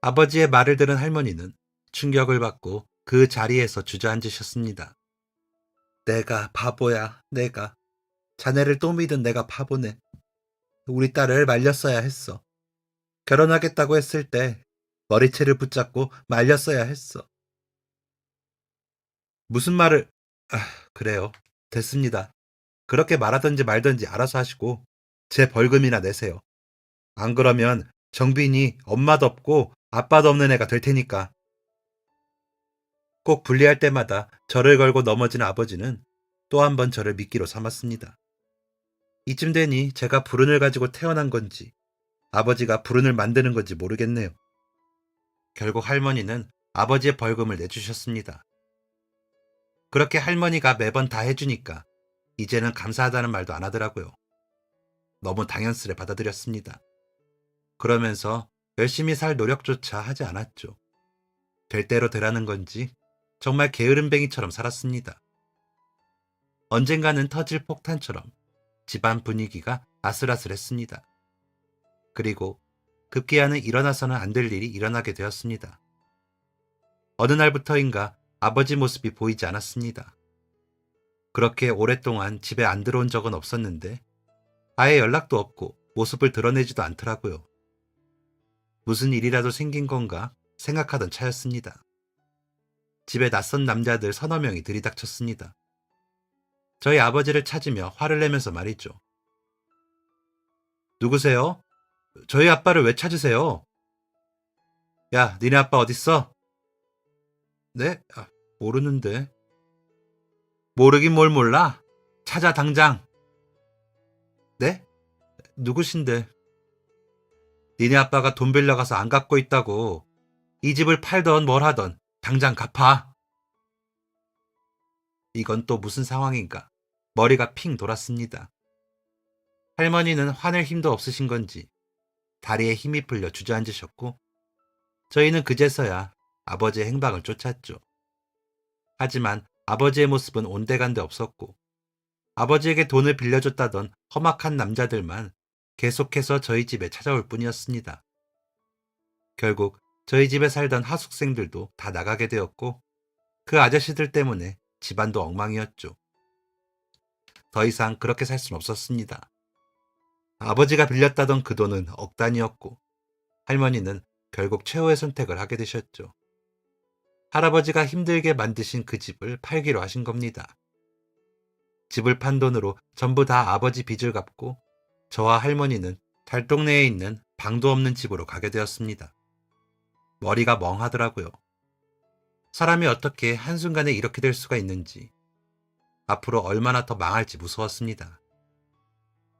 아버지의 말을 들은 할머니는 충격을 받고 그 자리에서 주저앉으셨습니다. 내가 바보야, 내가. 자네를 또 믿은 내가 바보네. 우리 딸을 말렸어야 했어. 결혼하겠다고 했을 때 머리채를 붙잡고 말렸어야 했어. 무슨 말을... 아, 그래요. 됐습니다. 그렇게 말하든지 말든지 알아서 하시고 제 벌금이나 내세요. 안 그러면 정빈이 엄마도 없고 아빠도 없는 애가 될 테니까. 꼭 분리할 때마다 저를 걸고 넘어진 아버지는 또 한 번 저를 미끼로 삼았습니다. 이쯤 되니 제가 불운을 가지고 태어난 건지 아버지가 불운을 만드는 건지 모르겠네요. 결국 할머니는 아버지의 벌금을 내주셨습니다. 그렇게 할머니가 매번 다 해주니까 이제는 감사하다는 말도 안 하더라고요. 너무 당연스레 받아들였습니다. 그러면서 열심히 살 노력조차 하지 않았죠. 될 대로 되라는 건지 정말 게으름뱅이처럼 살았습니다. 언젠가는 터질 폭탄처럼 집안 분위기가 아슬아슬했습니다. 그리고 급기야는 일어나서는 안 될 일이 일어나게 되었습니다. 어느 날부터인가 아버지 모습이 보이지 않았습니다. 그렇게 오랫동안 집에 안 들어온 적은 없었는데 아예 연락도 없고 모습을 드러내지도 않더라고요. 무슨 일이라도 생긴 건가 생각하던 차였습니다. 집에 낯선 남자들 서너 명이 들이닥쳤습니다. 저희 아버지를 찾으며 화를 내면서 말이죠. 누구세요? 저희 아빠를 왜 찾으세요? 야, 니네 아빠 어딨어? 네? 아, 모르는데. 모르긴 뭘 몰라? 찾아 당장. 네? 누구신데? 니네 아빠가 돈 빌려가서 안 갚고 있다고. 이 집을 팔던 뭘 하던 당장 갚아. 이건 또 무슨 상황인가? 머리가 핑 돌았습니다. 할머니는 화낼 힘도 없으신 건지 다리에 힘이 풀려 주저앉으셨고, 저희는 그제서야 아버지의 행방을 쫓았죠. 하지만 아버지의 모습은 온데간데 없었고, 아버지에게 돈을 빌려줬다던 험악한 남자들만 계속해서 저희 집에 찾아올 뿐이었습니다. 결국 저희 집에 살던 하숙생들도 다 나가게 되었고, 그 아저씨들 때문에 집안도 엉망이었죠. 더 이상 그렇게 살 순 없었습니다. 아버지가 빌렸다던 그 돈은 억 단위였고, 할머니는 결국 최후의 선택을 하게 되셨죠. 할아버지가 힘들게 만드신 그 집을 팔기로 하신 겁니다. 집을 판 돈으로 전부 다 아버지 빚을 갚고 저와 할머니는 달동네에 있는 방도 없는 집으로 가게 되었습니다. 머리가 멍하더라고요. 사람이 어떻게 한순간에 이렇게 될 수가 있는지, 앞으로 얼마나 더 망할지 무서웠습니다.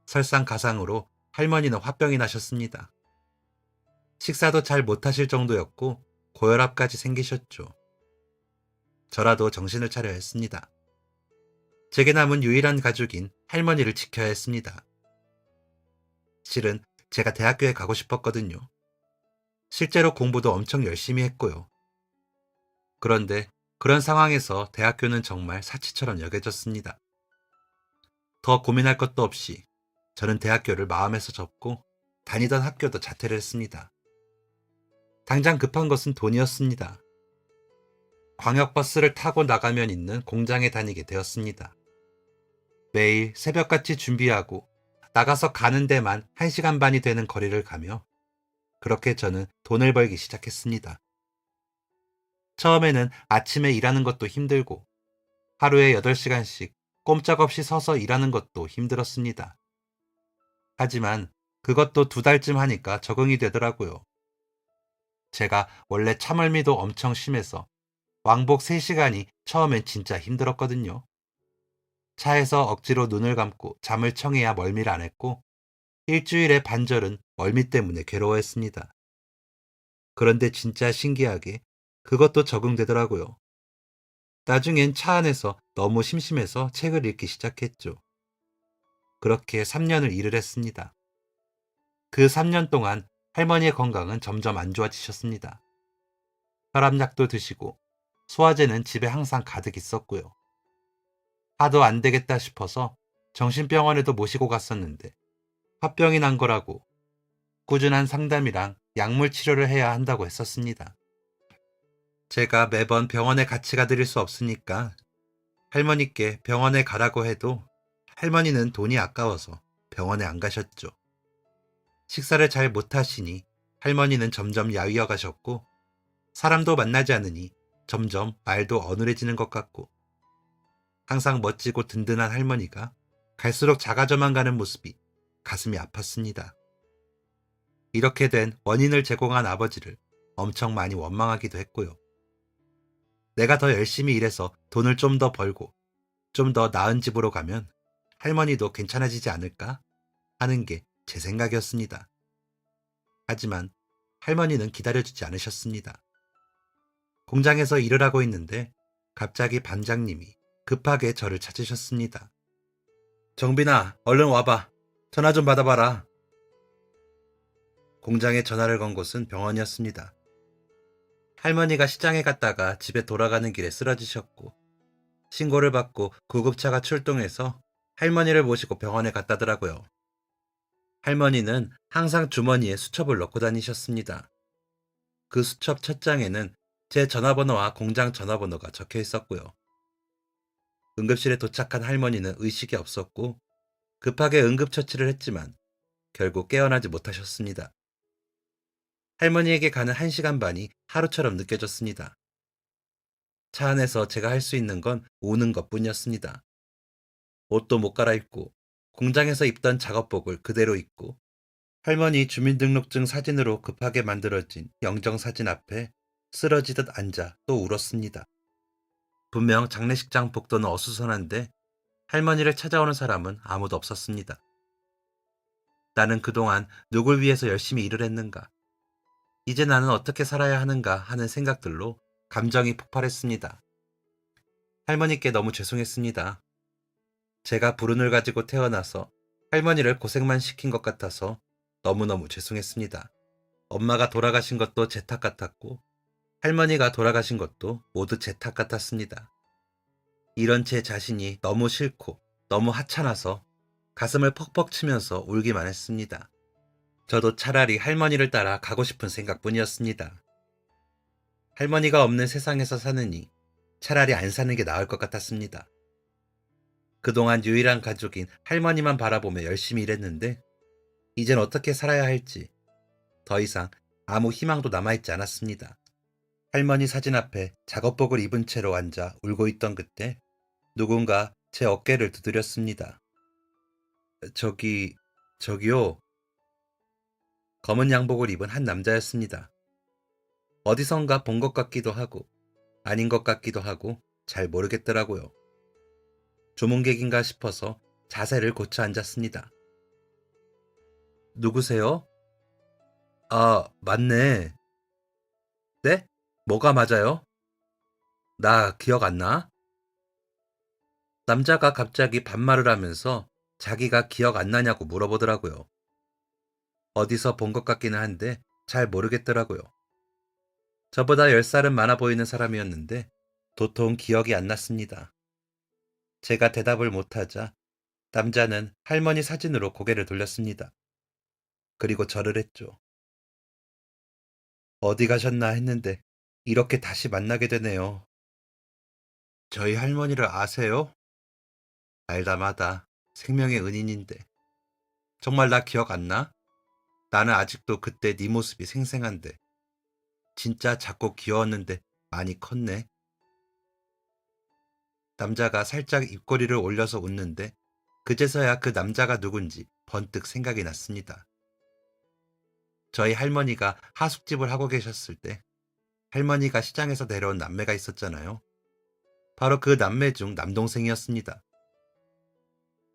설상가상으로 할머니는 화병이 나셨습니다. 식사도 잘 못하실 정도였고 고혈압까지 생기셨죠. 저라도 정신을 차려야 했습니다. 제게 남은 유일한 가족인 할머니를 지켜야 했습니다. 실은 제가 대학교에 가고 싶었거든요. 실제로 공부도 엄청 열심히 했고요. 그런데 그런 상황에서 대학교는 정말 사치처럼 여겨졌습니다. 더 고민할 것도 없이 저는 대학교를 마음에서 접고 다니던 학교도 자퇴를 했습니다. 당장 급한 것은 돈이었습니다. 광역버스를 타고 나가면 있는 공장에 다니게 되었습니다. 매일 새벽같이 준비하고 나가서 가는 데만 1시간 반이 되는 거리를 가며 그렇게 저는 돈을 벌기 시작했습니다. 처음에는 아침에 일하는 것도 힘들고 하루에 8시간씩 꼼짝없이 서서 일하는 것도 힘들었습니다. 하지만 그것도 2달쯤 하니까 적응이 되더라고요. 제가 원래 참을미도 엄청 심해서 왕복 3시간이 처음엔 진짜 힘들었거든요. 차에서 억지로 눈을 감고 잠을 청해야 멀미를 안 했고 일주일에 반절은 멀미 때문에 괴로워했습니다. 그런데 진짜 신기하게 그것도 적응되더라고요. 나중엔 차 안에서 너무 심심해서 책을 읽기 시작했죠. 그렇게 3년을 일을 했습니다. 그 3년 동안 할머니의 건강은 점점 안 좋아지셨습니다. 혈압약도 드시고 소화제는 집에 항상 가득 있었고요. 하도 안 되겠다 싶어서 정신병원에도 모시고 갔었는데 화병이 난 거라고 꾸준한 상담이랑 약물 치료를 해야 한다고 했었습니다. 제가 매번 병원에 같이 가드릴 수 없으니까 할머니께 병원에 가라고 해도 할머니는 돈이 아까워서 병원에 안 가셨죠. 식사를 잘 못하시니 할머니는 점점 야위어 가셨고 사람도 만나지 않으니 점점 말도 어눌해지는 것 같고 항상 멋지고 든든한 할머니가 갈수록 작아져만 가는 모습이 가슴이 아팠습니다. 이렇게 된 원인을 제공한 아버지를 엄청 많이 원망하기도 했고요. 내가 더 열심히 일해서 돈을 좀 더 벌고 좀 더 나은 집으로 가면 할머니도 괜찮아지지 않을까 하는 게 제 생각이었습니다. 하지만 할머니는 기다려주지 않으셨습니다. 공장에서 일을 하고 있는데 갑자기 반장님이 급하게 저를 찾으셨습니다. 정빈아, 얼른 와봐. 전화 좀 받아봐라. 공장에 전화를 건 곳은 병원이었습니다. 할머니가 시장에 갔다가 집에 돌아가는 길에 쓰러지셨고 신고를 받고 구급차가 출동해서 할머니를 모시고 병원에 갔다더라고요. 할머니는 항상 주머니에 수첩을 넣고 다니셨습니다. 그 수첩 첫 장에는 제 전화번호와 공장 전화번호가 적혀 있었고요. 응급실에 도착한 할머니는 의식이 없었고 급하게 응급처치를 했지만 결국 깨어나지 못하셨습니다. 할머니에게 가는 1시간 반이 하루처럼 느껴졌습니다. 차 안에서 제가 할 수 있는 건 우는 것뿐이었습니다. 옷도 못 갈아입고 공장에서 입던 작업복을 그대로 입고 할머니 주민등록증 사진으로 급하게 만들어진 영정사진 앞에 쓰러지듯 앉아 또 울었습니다. 분명 장례식장 복도는 어수선한데 할머니를 찾아오는 사람은 아무도 없었습니다. 나는 그동안 누굴 위해서 열심히 일을 했는가? 이제 나는 어떻게 살아야 하는가 하는 생각들로 감정이 폭발했습니다. 할머니께 너무 죄송했습니다. 제가 불운을 가지고 태어나서 할머니를 고생만 시킨 것 같아서 너무너무 죄송했습니다. 엄마가 돌아가신 것도 제 탓 같았고 할머니가 돌아가신 것도 모두 제 탓 같았습니다. 이런 제 자신이 너무 싫고 너무 하찮아서 가슴을 퍽퍽 치면서 울기만 했습니다. 저도 차라리 할머니를 따라 가고 싶은 생각뿐이었습니다. 할머니가 없는 세상에서 사느니 차라리 안 사는 게 나을 것 같았습니다. 그동안 유일한 가족인 할머니만 바라보며 열심히 일했는데 이젠 어떻게 살아야 할지 더 이상 아무 희망도 남아있지 않았습니다. 할머니 사진 앞에 작업복을 입은 채로 앉아 울고 있던 그때 누군가 제 어깨를 두드렸습니다. 저기요. 검은 양복을 입은 한 남자였습니다. 어디선가 본 것 같기도 하고 아닌 것 같기도 하고 잘 모르겠더라고요. 조문객인가 싶어서 자세를 고쳐 앉았습니다. 누구세요? 아, 맞네. 네? 뭐가 맞아요? 나 기억 안 나? 남자가 갑자기 반말을 하면서 자기가 기억 안 나냐고 물어보더라고요. 어디서 본 것 같기는 한데 잘 모르겠더라고요. 저보다 10살은 많아 보이는 사람이었는데 도통 기억이 안 났습니다. 제가 대답을 못하자 남자는 할머니 사진으로 고개를 돌렸습니다. 그리고 절을 했죠. 어디 가셨나 했는데 이렇게 다시 만나게 되네요. 저희 할머니를 아세요? 알다마다 생명의 은인인데 정말 나 기억 안 나? 나는 아직도 그때 네 모습이 생생한데 진짜 작고 귀여웠는데 많이 컸네. 남자가 살짝 입꼬리를 올려서 웃는데 그제서야 그 남자가 누군지 번뜩 생각이 났습니다. 저희 할머니가 하숙집을 하고 계셨을 때 할머니가 시장에서 데려온 남매가 있었잖아요. 바로 그 남매 중 남동생이었습니다.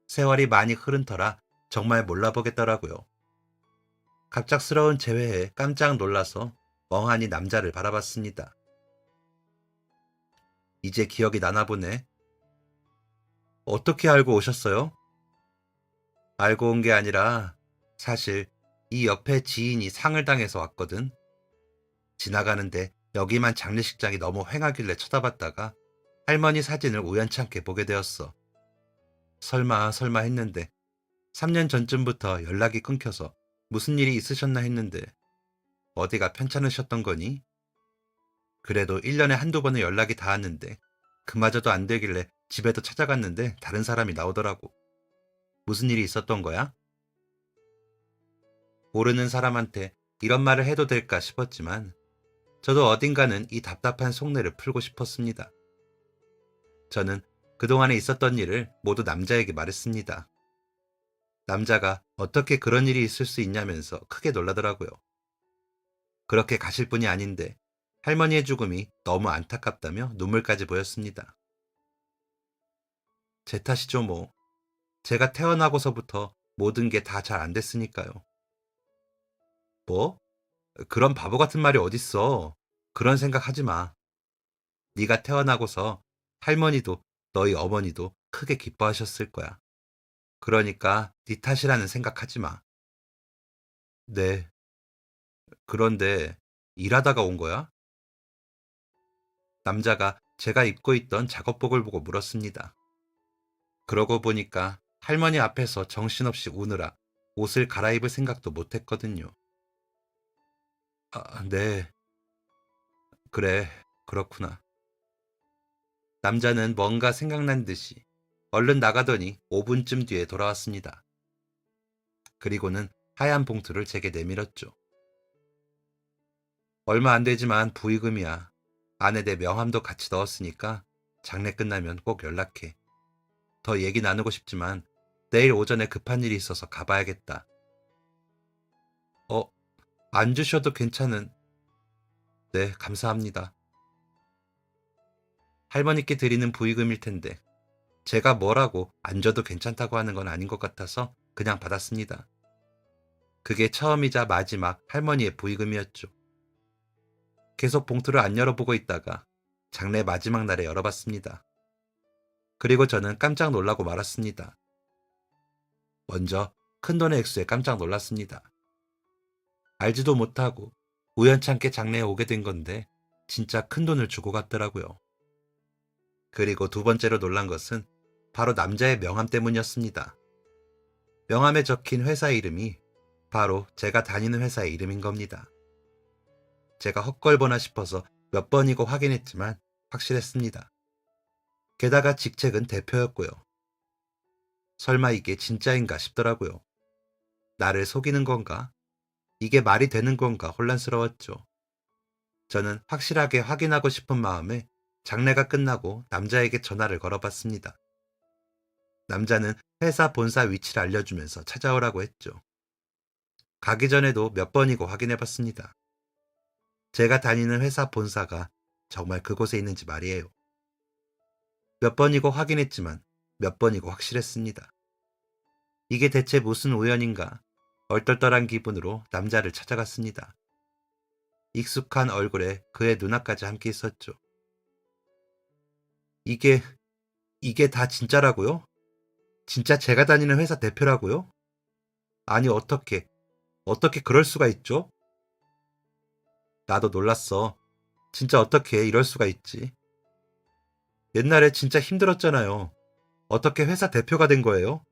세월이 많이 흐른 터라 정말 몰라보겠더라고요. 갑작스러운 재회에 깜짝 놀라서 멍하니 남자를 바라봤습니다. 이제 기억이 나나 보네. 어떻게 알고 오셨어요? 알고 온 게 아니라 사실 이 옆에 지인이 상을 당해서 왔거든. 지나가는데 여기만 장례식장이 너무 휑하길래 쳐다봤다가 할머니 사진을 우연찮게 보게 되었어. 설마 설마 했는데 3년 전쯤부터 연락이 끊겨서 무슨 일이 있으셨나 했는데 어디가 편찮으셨던 거니? 그래도 1년에 한두 번은 연락이 닿았는데 그마저도 안 되길래 집에도 찾아갔는데 다른 사람이 나오더라고. 무슨 일이 있었던 거야? 모르는 사람한테 이런 말을 해도 될까 싶었지만 저도 어딘가는 이 답답한 속내를 풀고 싶었습니다. 저는 그동안에 있었던 일을 모두 남자에게 말했습니다. 남자가 어떻게 그런 일이 있을 수 있냐면서 크게 놀라더라고요. 그렇게 가실 분이 아닌데 할머니의 죽음이 너무 안타깝다며 눈물까지 보였습니다. 제 탓이죠 뭐. 제가 태어나고서부터 모든 게 다 잘 안 됐으니까요. 뭐? 그런 바보 같은 말이 어딨어. 그런 생각 하지 마. 네가 태어나고서 할머니도 너희 어머니도 크게 기뻐하셨을 거야. 그러니까 네 탓이라는 생각하지 마. 네. 그런데 일하다가 온 거야? 남자가 제가 입고 있던 작업복을 보고 물었습니다. 그러고 보니까 할머니 앞에서 정신없이 우느라 옷을 갈아입을 생각도 못 했거든요. 아, 네. 그래. 그렇구나. 남자는 뭔가 생각난 듯이 얼른 나가더니 5분쯤 뒤에 돌아왔습니다. 그리고는 하얀 봉투를 제게 내밀었죠. 얼마 안 되지만 부의금이야. 안에 내 명함도 같이 넣었으니까 장례 끝나면 꼭 연락해. 더 얘기 나누고 싶지만 내일 오전에 급한 일이 있어서 가봐야겠다. 어, 안 주셔도 괜찮은. 네, 감사합니다. 할머니께 드리는 부의금일 텐데 제가 뭐라고 안 줘도 괜찮다고 하는 건 아닌 것 같아서 그냥 받았습니다. 그게 처음이자 마지막 할머니의 부의금이었죠. 계속 봉투를 안 열어보고 있다가 장례 마지막 날에 열어봤습니다. 그리고 저는 깜짝 놀라고 말았습니다. 먼저 큰돈의 액수에 깜짝 놀랐습니다. 알지도 못하고 우연찮게 장례에 오게 된 건데 진짜 큰돈을 주고 갔더라고요. 그리고 두 번째로 놀란 것은 바로 남자의 명함 때문이었습니다. 명함에 적힌 회사 이름이 바로 제가 다니는 회사의 이름인 겁니다. 제가 헛걸보나 싶어서 몇 번이고 확인했지만 확실했습니다. 게다가 직책은 대표였고요. 설마 이게 진짜인가 싶더라고요. 나를 속이는 건가? 이게 말이 되는 건가 혼란스러웠죠. 저는 확실하게 확인하고 싶은 마음에 장례가 끝나고 남자에게 전화를 걸어봤습니다. 남자는 회사 본사 위치를 알려주면서 찾아오라고 했죠. 가기 전에도 몇 번이고 확인해봤습니다. 제가 다니는 회사 본사가 정말 그곳에 있는지 말이에요. 몇 번이고 확인했지만 몇 번이고 확실했습니다. 이게 대체 무슨 우연인가 얼떨떨한 기분으로 남자를 찾아갔습니다. 익숙한 얼굴에 그의 누나까지 함께 있었죠. 이게, 이게 다 진짜라고요? 진짜 제가 다니는 회사 대표라고요? 아니, 어떻게 그럴 수가 있죠? 나도 놀랐어. 진짜 어떻게 이럴 수가 있지? 옛날에 진짜 힘들었잖아요. 어떻게 회사 대표가 된 거예요?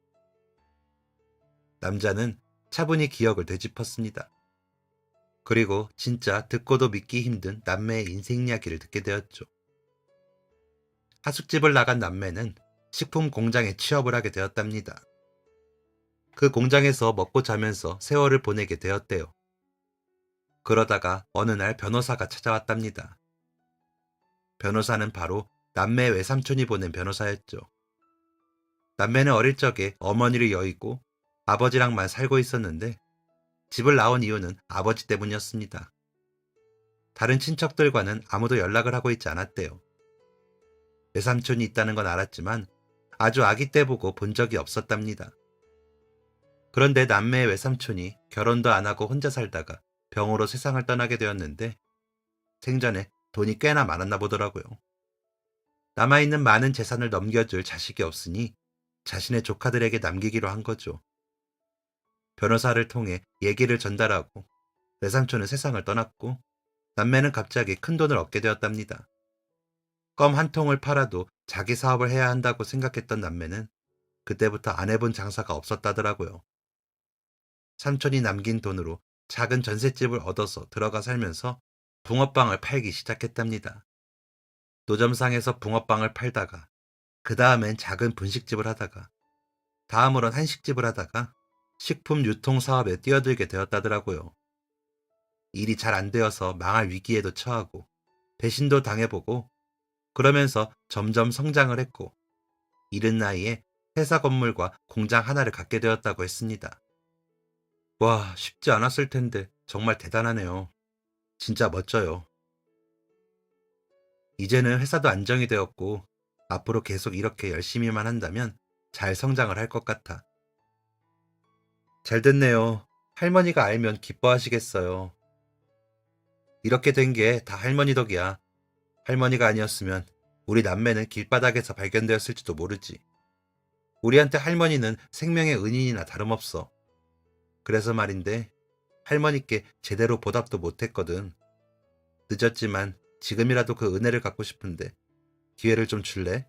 남자는 차분히 기억을 되짚었습니다. 그리고 진짜 듣고도 믿기 힘든 남매의 인생 이야기를 듣게 되었죠. 하숙집을 나간 남매는 식품 공장에 취업을 하게 되었답니다. 그 공장에서 먹고 자면서 세월을 보내게 되었대요. 그러다가 어느 날 변호사가 찾아왔답니다. 변호사는 바로 남매 외삼촌이 보낸 변호사였죠. 남매는 어릴 적에 어머니를 여의고 아버지랑만 살고 있었는데 집을 나온 이유는 아버지 때문이었습니다. 다른 친척들과는 아무도 연락을 하고 있지 않았대요. 외삼촌이 있다는 건 알았지만 아주 아기 때 보고 본 적이 없었답니다. 그런데 남매의 외삼촌이 결혼도 안 하고 혼자 살다가 병으로 세상을 떠나게 되었는데 생전에 돈이 꽤나 많았나 보더라고요. 남아있는 많은 재산을 넘겨줄 자식이 없으니 자신의 조카들에게 남기기로 한 거죠. 변호사를 통해 얘기를 전달하고 외삼촌은 세상을 떠났고 남매는 갑자기 큰 돈을 얻게 되었답니다. 껌 한 통을 팔아도 자기 사업을 해야 한다고 생각했던 남매는 그때부터 안 해본 장사가 없었다더라고요. 삼촌이 남긴 돈으로 작은 전셋집을 얻어서 들어가 살면서 붕어빵을 팔기 시작했답니다. 노점상에서 붕어빵을 팔다가 그 다음엔 작은 분식집을 하다가 다음으론 한식집을 하다가 식품 유통 사업에 뛰어들게 되었다더라고요. 일이 잘 안 되어서 망할 위기에도 처하고 배신도 당해보고 그러면서 점점 성장을 했고 이른 나이에 회사 건물과 공장 하나를 갖게 되었다고 했습니다. 와, 쉽지 않았을 텐데 정말 대단하네요. 진짜 멋져요. 이제는 회사도 안정이 되었고 앞으로 계속 이렇게 열심히만 한다면 잘 성장을 할 것 같아. 잘 됐네요. 할머니가 알면 기뻐하시겠어요. 이렇게 된 게 다 할머니 덕이야. 할머니가 아니었으면 우리 남매는 길바닥에서 발견되었을지도 모르지. 우리한테 할머니는 생명의 은인이나 다름없어. 그래서 말인데 할머니께 제대로 보답도 못했거든. 늦었지만 지금이라도 그 은혜를 갚고 싶은데 기회를 좀 줄래?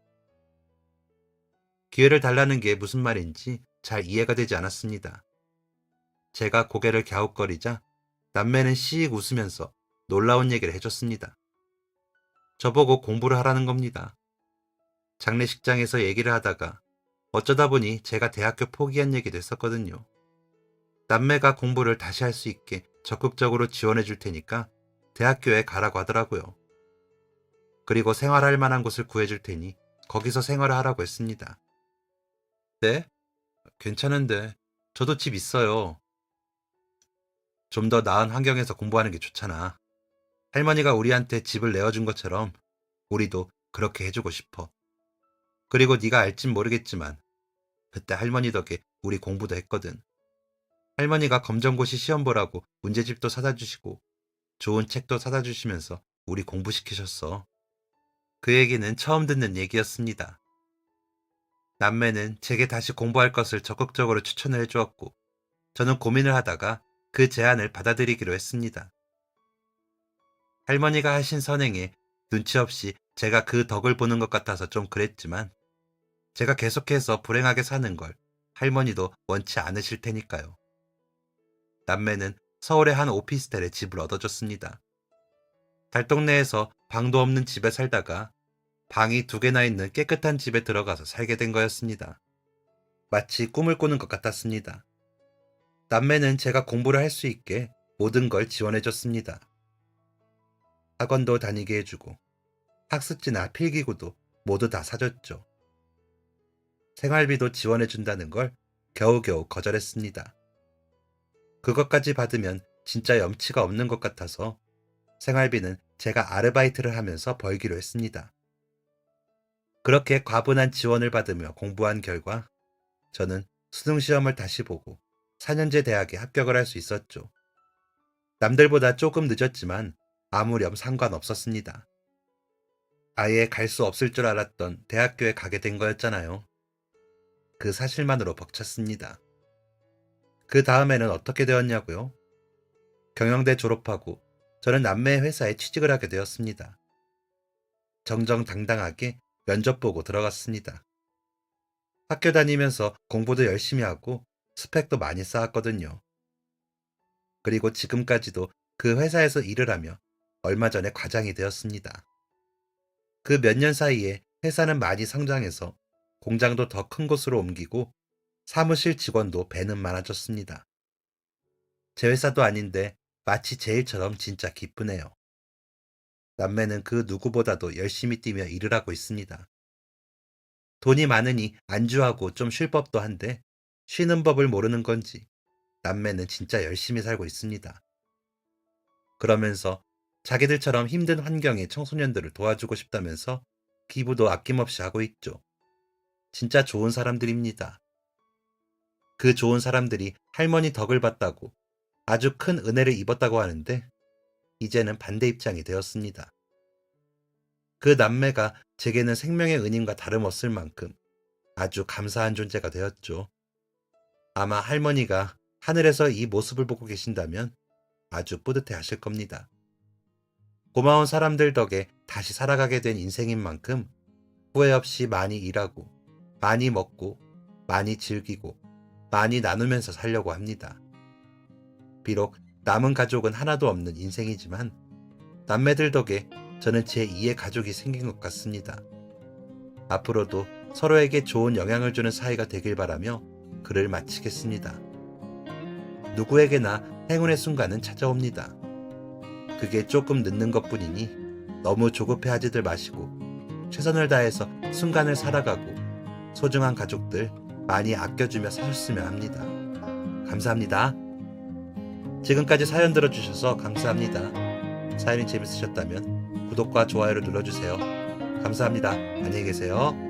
기회를 달라는 게 무슨 말인지 잘 이해가 되지 않았습니다. 제가 고개를 갸웃거리자 남매는 씩 웃으면서 놀라운 얘기를 해줬습니다. 저보고 공부를 하라는 겁니다. 장례식장에서 얘기를 하다가 어쩌다 보니 제가 대학교 포기한 얘기도 했었거든요. 남매가 공부를 다시 할 수 있게 적극적으로 지원해 줄 테니까 대학교에 가라고 하더라고요. 그리고 생활할 만한 곳을 구해줄 테니 거기서 생활을 하라고 했습니다. 네? 괜찮은데 저도 집 있어요. 좀 더 나은 환경에서 공부하는 게 좋잖아. 할머니가 우리한테 집을 내어준 것처럼 우리도 그렇게 해주고 싶어. 그리고 네가 알진 모르겠지만 그때 할머니 덕에 우리 공부도 했거든. 할머니가 검정고시 시험 보라고 문제집도 사다 주시고 좋은 책도 사다 주시면서 우리 공부시키셨어. 그 얘기는 처음 듣는 얘기였습니다. 남매는 제게 다시 공부할 것을 적극적으로 추천을 해주었고 저는 고민을 하다가 그 제안을 받아들이기로 했습니다. 할머니가 하신 선행에 눈치 없이 제가 그 덕을 보는 것 같아서 좀 그랬지만 제가 계속해서 불행하게 사는 걸 할머니도 원치 않으실 테니까요. 남매는 서울의 한 오피스텔에 집을 얻어줬습니다. 달동네에서 방도 없는 집에 살다가 방이 2개나 있는 깨끗한 집에 들어가서 살게 된 거였습니다. 마치 꿈을 꾸는 것 같았습니다. 남매는 제가 공부를 할 수 있게 모든 걸 지원해줬습니다. 학원도 다니게 해주고 학습지나 필기구도 모두 다 사줬죠. 생활비도 지원해준다는 걸 겨우겨우 거절했습니다. 그것까지 받으면 진짜 염치가 없는 것 같아서 생활비는 제가 아르바이트를 하면서 벌기로 했습니다. 그렇게 과분한 지원을 받으며 공부한 결과 저는 수능시험을 다시 보고 4년제 대학에 합격을 할 수 있었죠. 남들보다 조금 늦었지만 아무렴 상관없었습니다. 아예 갈 수 없을 줄 알았던 대학교에 가게 된 거였잖아요. 그 사실만으로 벅찼습니다. 그 다음에는 어떻게 되었냐고요? 경영대 졸업하고 저는 남매의 회사에 취직을 하게 되었습니다. 정정당당하게 면접 보고 들어갔습니다. 학교 다니면서 공부도 열심히 하고 스펙도 많이 쌓았거든요. 그리고 지금까지도 그 회사에서 일을 하며 얼마 전에 과장이 되었습니다. 그 몇 년 사이에 회사는 많이 성장해서 공장도 더 큰 곳으로 옮기고 사무실 직원도 배는 많아졌습니다. 제 회사도 아닌데 마치 제 일처럼 진짜 기쁘네요. 남매는 그 누구보다도 열심히 뛰며 일을 하고 있습니다. 돈이 많으니 안주하고 좀 쉴 법도 한데 쉬는 법을 모르는 건지 남매는 진짜 열심히 살고 있습니다. 그러면서 자기들처럼 힘든 환경의 청소년들을 도와주고 싶다면서 기부도 아낌없이 하고 있죠. 진짜 좋은 사람들입니다. 그 좋은 사람들이 할머니 덕을 봤다고 아주 큰 은혜를 입었다고 하는데 이제는 반대 입장이 되었습니다. 그 남매가 제게는 생명의 은인과 다름없을 만큼 아주 감사한 존재가 되었죠. 아마 할머니가 하늘에서 이 모습을 보고 계신다면 아주 뿌듯해 하실 겁니다. 고마운 사람들 덕에 다시 살아가게 된 인생인 만큼 후회 없이 많이 일하고, 많이 먹고, 많이 즐기고, 많이 나누면서 살려고 합니다. 비록 남은 가족은 하나도 없는 인생이지만 남매들 덕에 저는 제2의 가족이 생긴 것 같습니다. 앞으로도 서로에게 좋은 영향을 주는 사이가 되길 바라며 글을 마치겠습니다. 누구에게나 행운의 순간은 찾아옵니다. 그게 조금 늦는 것뿐이니 너무 조급해하지들 마시고 최선을 다해서 순간을 살아가고 소중한 가족들 많이 아껴주며 사셨으면 합니다. 감사합니다. 지금까지 사연 들어주셔서 감사합니다. 사연이 재밌으셨다면 구독과 좋아요를 눌러주세요. 감사합니다. 안녕히 계세요.